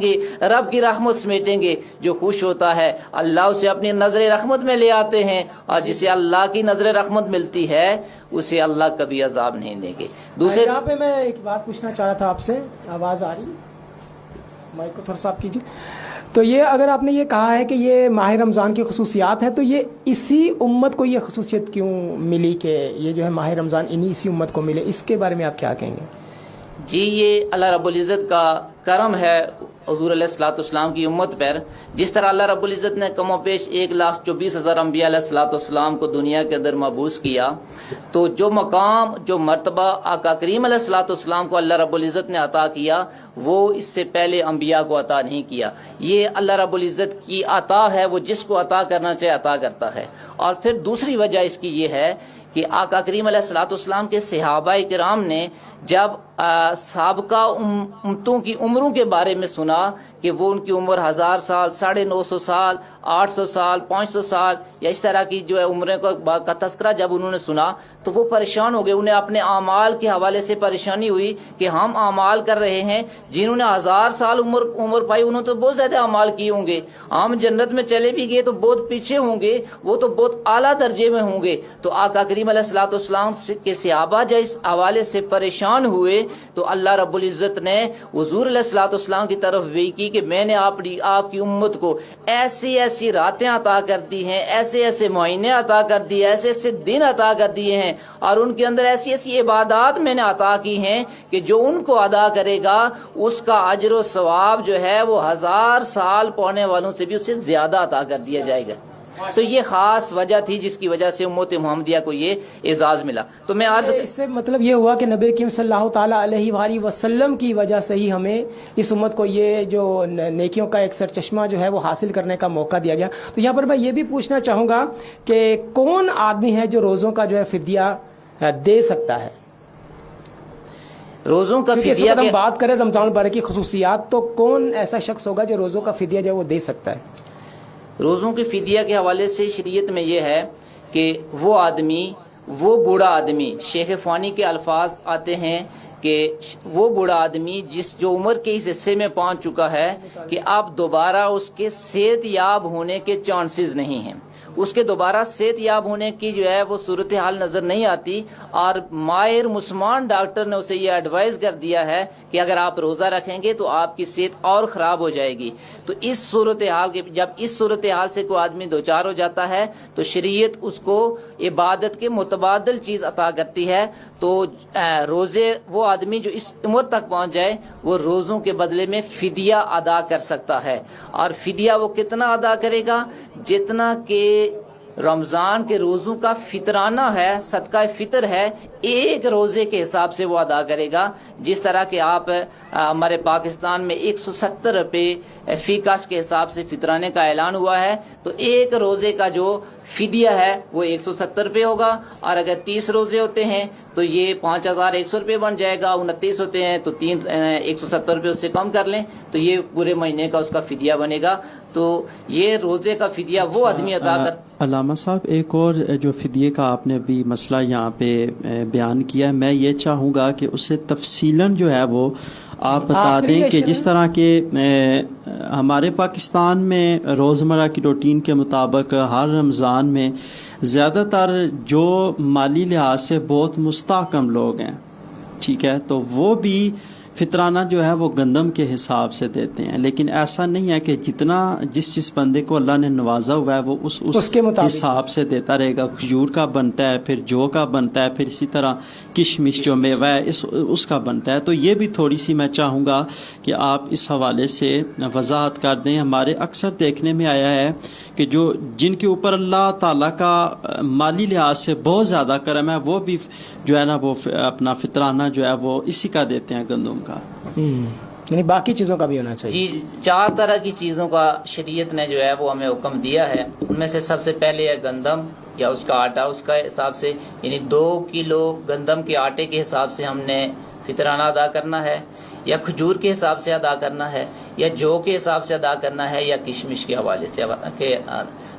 گے، رب کی رحمت سمیٹیں گے. جو خوش ہوتا ہے اللہ اسے اپنی نظر رحمت میں لے آتے ہیں، اور جسے اللہ کی نظر رحمت ملتی ہے اسے اللہ کبھی عذاب نہیں دیں گے. دوسرے یہاں پہ میں ایک بات پوچھنا چاہ رہا تھا آپ سے، آواز آ رہی؟ مائک کو تھوڑا صاف کیجیے. تو یہ اگر آپ نے یہ کہا ہے کہ یہ ماہ رمضان کی خصوصیات ہیں، تو یہ اسی امت کو یہ خصوصیت کیوں ملی کہ یہ جو ہے ماہ رمضان اسی امت کو ملے؟ اس کے بارے میں آپ کیا کہیں گے؟ جی، یہ اللہ رب العزت کا کرم ہے حضور علیہ الصلوۃ والسلام کی امت پر. جس طرح اللہ رب العزت نے کم و بیش 1,24,000 انبیاء علیہ الصلوۃ والسلام کو دنیا کے اندر مبعوث کیا، تو جو مقام جو مرتبہ آقا کریم علیہ الصلوۃ والسلام کو اللہ رب العزت نے عطا کیا وہ اس سے پہلے انبیاء کو عطا نہیں کیا. یہ اللہ رب العزت کی عطا ہے، وہ جس کو عطا کرنا چاہے عطا کرتا ہے. اور پھر دوسری وجہ اس کی یہ ہے کہ آقا کریم علیہ الصلوۃ والسلام کے صحابہ کرام نے جب سابقہ امتوں کی عمروں کے بارے میں سنا کہ وہ ان کی عمر 1000 سال، 950 سال، 800 سال، 500 سال یا اس طرح کی جو ہے عمریں کا تذکرہ جب انہوں نے سنا تو وہ پریشان ہو گئے. انہیں اپنے اعمال کے حوالے سے پریشانی ہوئی کہ ہم اعمال کر رہے ہیں، جنہوں نے 1000 سال عمر پائی انہوں نے تو بہت زیادہ اعمال کیے ہوں گے، ہم جنت میں چلے بھی گئے تو بہت پیچھے ہوں گے، وہ تو بہت اعلیٰ درجے میں ہوں گے. تو آقا کریم علیہ الصلوۃ والسلام کے صحابہ جب اس حوالے سے پریشان ہوئے تو اللہ رب العزت نے حضور علیہ الصلوۃ والسلام کی طرف وحی کی کہ میں نے آپ کی امت کو ایسی ایسی راتیں عطا کر دی ہیں، ایسے ایسے مہینے عطا کر دیے، ایسے ایسے دن عطا کر دیے ہیں، اور ان کے اندر ایسی ایسی عبادات میں نے عطا کی ہیں کہ جو ان کو ادا کرے گا اس کا اجر و ثواب جو ہے وہ 1000 سال پڑھنے والوں سے بھی اسے زیادہ عطا کر دیا جائے گا. تو یہ خاص وجہ تھی جس کی وجہ سے امت محمدیہ کو یہ اعزاز ملا. تو میں اس سے مطلب یہ ہوا کہ نبی کریم صلی اللہ تعالیٰ علیہ وآلہ وسلم کی وجہ سے ہی ہمیں اس امت کو یہ جو نیکیوں کا ایک سرچشمہ جو ہے وہ حاصل کرنے کا موقع دیا گیا. تو یہاں پر میں یہ بھی پوچھنا چاہوں گا کہ کون آدمی ہے جو روزوں کا جو ہے فدیہ دے سکتا ہے؟ روزوں کا فدیہ ہم بات کریں رمضان المبارک کی خصوصیات، تو کون ایسا شخص ہوگا جو روزوں کا فدیہ جو ہے وہ دے سکتا ہے؟ روزوں کے فدیہ کے حوالے سے شریعت میں یہ ہے کہ وہ آدمی، وہ بوڑھا آدمی، شیخ فانی کے الفاظ آتے ہیں کہ وہ بوڑھا آدمی جس جو عمر کے اس حصے میں پہنچ چکا ہے کہ اب دوبارہ اس کے صحت یاب ہونے کے چانسز نہیں ہیں، اس کے دوبارہ صحت یاب ہونے کی جو ہے وہ صورتحال نظر نہیں آتی، اور ماہر مسلمان ڈاکٹر نے اسے یہ ایڈوائز کر دیا ہے کہ اگر آپ روزہ رکھیں گے تو آپ کی صحت اور خراب ہو جائے گی. تو اس صورتحال کے جب اس صورتحال سے کوئی آدمی دوچار ہو جاتا ہے تو شریعت اس کو عبادت کے متبادل چیز عطا کرتی ہے. تو روزے وہ آدمی جو اس عمر تک پہنچ جائے وہ روزوں کے بدلے میں فدیہ ادا کر سکتا ہے. اور فدیہ وہ کتنا ادا کرے گا؟ جتنا کہ رمضان کے روزوں کا فطرانہ ہے، صدقہ فطر ہے، ایک روزے کے حساب سے وہ ادا کرے گا. جس طرح کہ آپ ہمارے پاکستان میں 170 روپے فی کس کے حساب سے فطرانے کا اعلان ہوا ہے، تو ایک روزے کا جو فدیہ ہے وہ 170 روپے ہوگا. اور اگر 30 روزے ہوتے ہیں تو یہ 5100 روپے بن جائے گا. 29 ہوتے ہیں تو 170 روپے اس سے کم کر لیں تو یہ پورے مہینے کا اس کا فدیہ بنے گا. تو یہ روزے کا فدیہ وہ آدمی ادا کر. علامہ صاحب، ایک اور جو فدیے کا آپ نے بھی مسئلہ یہاں پہ بیان کیا ہے، میں یہ چاہوں گا کہ اسے تفصیلاً جو ہے وہ آپ بتا دیں کہ جس طرح کہ ہمارے پاکستان میں روزمرہ کی روٹین کے مطابق ہر رمضان میں زیادہ تر جو مالی لحاظ سے بہت مستحکم لوگ ہیں، ٹھیک ہے، تو وہ بھی فطرانہ جو ہے وہ گندم کے حساب سے دیتے ہیں. لیکن ایسا نہیں ہے کہ جتنا جس بندے کو اللہ نے نوازا ہوا ہے وہ اس کے حساب سے دیتا رہے گا. کھجور کا بنتا ہے، پھر جو کا بنتا ہے، پھر اسی طرح کشمش جو میوہ ہے اس کا بنتا ہے. تو یہ بھی تھوڑی سی میں چاہوں گا کہ آپ اس حوالے سے وضاحت کر دیں. ہمارے اکثر دیکھنے میں آیا ہے کہ جن کے اوپر اللہ تعالیٰ کا مالی لحاظ سے بہت زیادہ کرم ہے وہ بھی جو ہے نا وہ اپنا فطرانہ جو ہے وہ اسی کا دیتے ہیں، گندم کا. یعنی باقی چیزوں کا بھی ہونا چاہیے. جی، 4 طرح کی چیزوں کا شریعت نے جو ہے وہ ہمیں حکم دیا ہے. ان میں سے سب سے پہلے ہے گندم یا اس کا آٹا. اس کا حساب سے یعنی 2 کلو گندم کے آٹے کے حساب سے ہم نے فطرانہ ادا کرنا ہے، یا کھجور کے حساب سے ادا کرنا ہے، یا جو کے حساب سے ادا کرنا ہے، یا کشمش کے حوالے سے.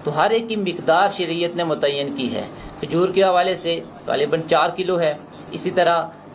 تو ہر ایک کی مقدار شریعت نے متعین کی ہے. کھجور کے حوالے سے غالباً 4 کلو ہے. اسی طرح